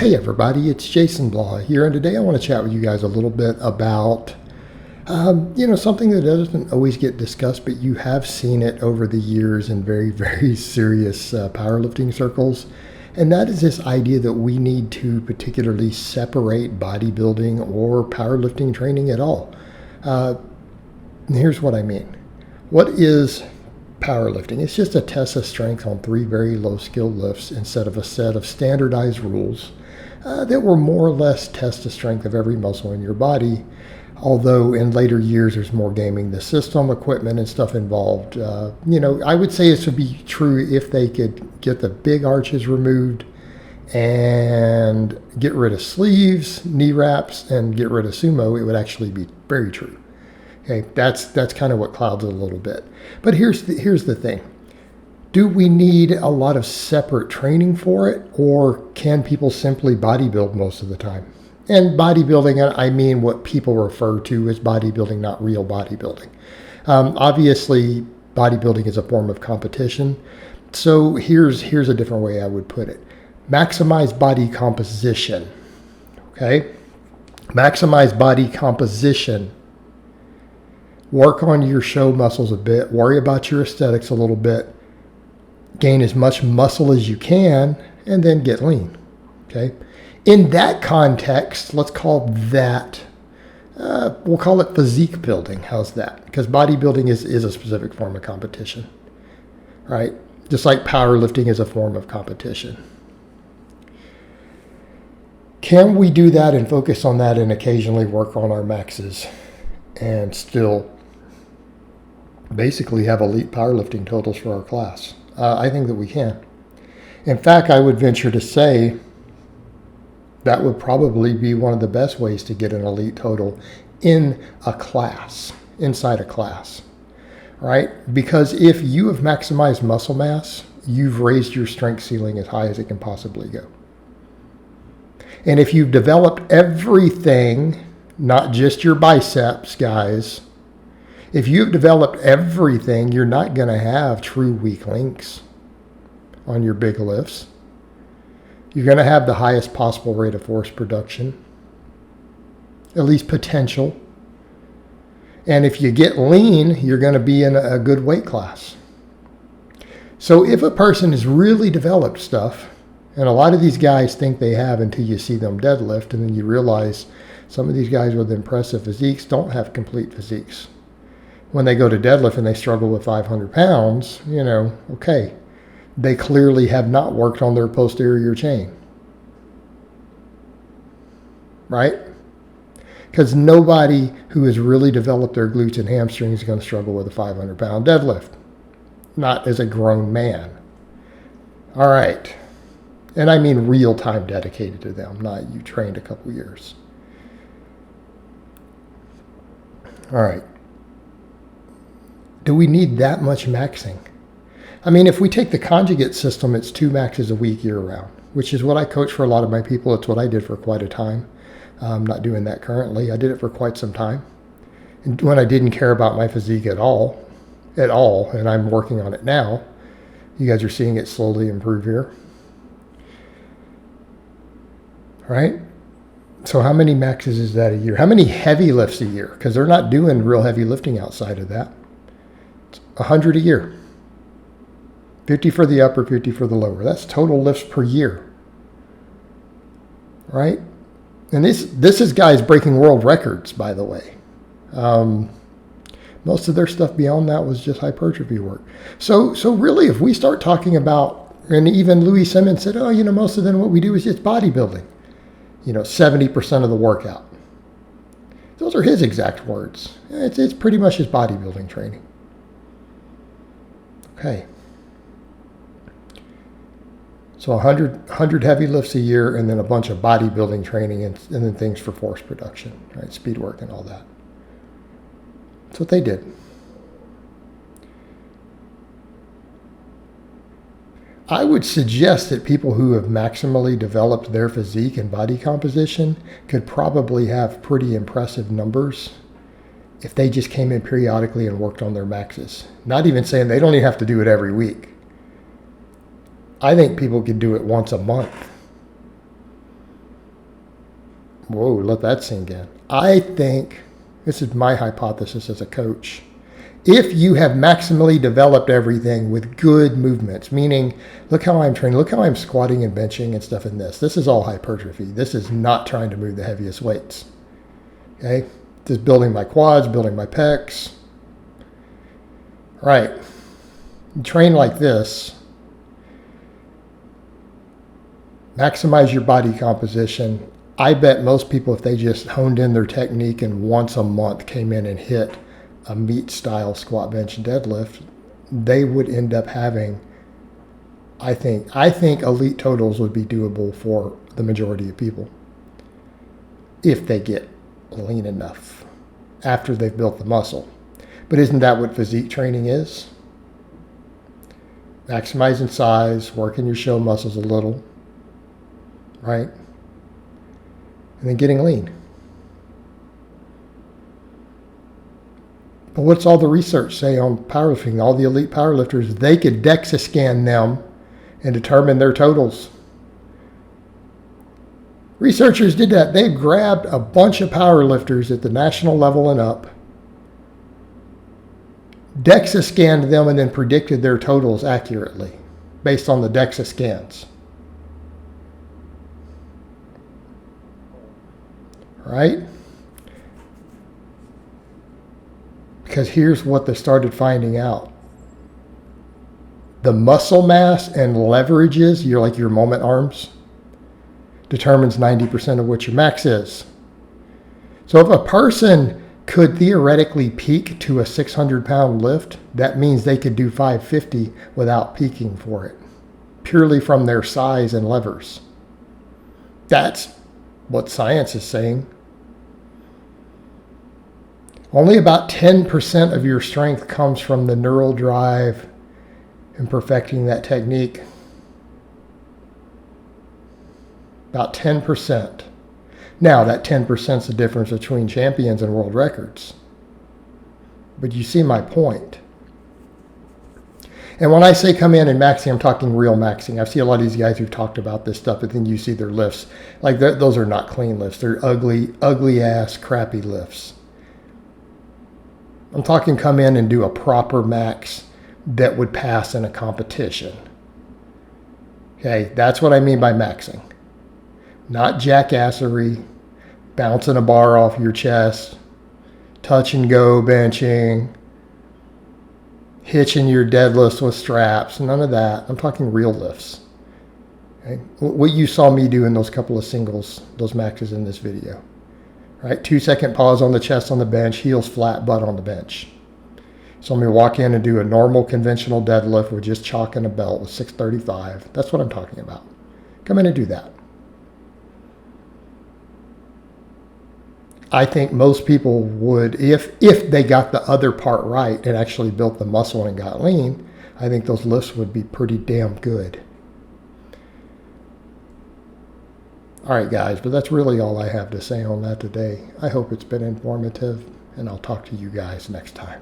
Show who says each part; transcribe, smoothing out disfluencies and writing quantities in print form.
Speaker 1: Hey everybody, it's Jason Blaha here, and today I want to chat with you guys a little bit about, something that doesn't always get discussed, but you have seen it over the years in very, very serious powerlifting circles, and that is this idea that we need to particularly separate bodybuilding or powerlifting training at all. Here's what I mean. What is powerlifting? It's just a test of strength on 3 very low skill lifts instead of a set of standardized rules that will more or less test the strength of every muscle in your body. Although in later years there's more gaming the system, equipment, and stuff involved. I would say this would be true if they could get the big arches removed and get rid of sleeves, knee wraps, and get rid of sumo. It would actually be very true. Okay, that's kind of what clouds it a little bit. But here's the thing. Do we need a lot of separate training for it, or can people simply bodybuild most of the time? And bodybuilding, I mean what people refer to as bodybuilding, not real bodybuilding. Obviously, bodybuilding is a form of competition. So here's a different way I would put it. Maximize body composition. Okay? Maximize body composition. Work on your show muscles a bit. Worry about your aesthetics a little bit. Gain as much muscle as you can, and then get lean. Okay? In that context, let's call that, we'll call it physique building. How's that? Because bodybuilding is a specific form of competition. Right? Just like powerlifting is a form of competition. Can we do that and focus on that and occasionally work on our maxes and still basically have elite powerlifting totals for our class? I think that we can. In fact, I would venture to say that would probably be one of the best ways to get an elite total in a class, inside a class, right? Because if you have maximized muscle mass, you've raised your strength ceiling as high as it can possibly go. And if you've developed everything, not just your biceps, guys, if you've developed everything, you're not going to have true weak links on your big lifts. You're going to have the highest possible rate of force production, at least potential. And if you get lean, you're going to be in a good weight class. So if a person has really developed stuff, and a lot of these guys think they have until you see them deadlift, and then you realize some of these guys with impressive physiques don't have complete physiques. When they go to deadlift and they struggle with 500 pounds, okay, they clearly have not worked on their posterior chain. Right? Because nobody who has really developed their glutes and hamstrings is going to struggle with a 500-pound deadlift. Not as a grown man. All right. And I mean real time dedicated to them, not you trained a couple years. All right. Do we need that much maxing? I mean, if we take the conjugate system, it's 2 maxes a week year round, which is what I coach for a lot of my people. It's what I did for quite a time. I'm not doing that currently. I did it for quite some time. And when I didn't care about my physique at all, and I'm working on it now, you guys are seeing it slowly improve here. All right? So how many maxes is that a year? How many heavy lifts a year? Because they're not doing real heavy lifting outside of that. It's 100 a year. 50 for the upper, 50 for the lower. That's total lifts per year. Right? And this is guys breaking world records, by the way. Most of their stuff beyond that was just hypertrophy work. So really, if we start talking about, and even Louis Simmons said, most of them what we do is just bodybuilding. 70% of the workout. Those are his exact words. It's pretty much his bodybuilding training. Okay. So 100 heavy lifts a year, and then a bunch of bodybuilding training, and then things for force production, right? Speed work and all that. That's what they did. I would suggest that people who have maximally developed their physique and body composition could probably have pretty impressive numbers if they just came in periodically and worked on their maxes. Not even saying they don't even have to do it every week. I think people could do it once a month. Whoa, let that sink in. I think, this is my hypothesis as a coach, if you have maximally developed everything with good movements, meaning, look how I'm training, look how I'm squatting and benching and stuff in this. This is all hypertrophy. This is not trying to move the heaviest weights. Okay? Just building my quads, building my pecs. Right. You train like this. Maximize your body composition. I bet most people, if they just honed in their technique and once a month came in and hit a meat style squat, bench, and deadlift, they would end up having, I think elite totals would be doable for the majority of people if they get lean enough after they've built the muscle. But isn't that what physique training is? Maximizing size, working your show muscles a little, right? And then getting lean. But what's all the research say on powerlifting? All the elite powerlifters, they could DEXA scan them and determine their totals. Researchers did that. They grabbed a bunch of powerlifters at the national level and up, DEXA scanned them, and then predicted their totals accurately based on the DEXA scans. Right? Because here's what they started finding out. The muscle mass and leverages, your moment arms, determines 90% of what your max is. So if a person could theoretically peak to a 600-pound lift, that means they could do 550 without peaking for it, purely from their size and levers. That's what science is saying. Only about 10% of your strength comes from the neural drive and perfecting that technique. About 10%. Now, that 10% is the difference between champions and world records. But you see my point. And when I say come in and maxing, I'm talking real maxing. I see a lot of these guys who've talked about this stuff, but then you see their lifts. Like those are not clean lifts. They're ugly ass, crappy lifts. I'm talking come in and do a proper max that would pass in a competition. Okay, that's what I mean by maxing. Not jackassery, bouncing a bar off your chest, touch and go benching, hitching your deadlifts with straps, none of that. I'm talking real lifts. Okay? What you saw me do in those couple of singles, those maxes in this video. Right? 2-second pause on the chest on the bench, heels flat, butt on the bench. So I'm going to walk in and do a normal conventional deadlift with just chalk and a belt with 635. That's what I'm talking about. Come in and do that. I think most people would, if they got the other part right and actually built the muscle and got lean, I think those lifts would be pretty damn good. All right, guys, but that's really all I have to say on that today. I hope it's been informative, and I'll talk to you guys next time.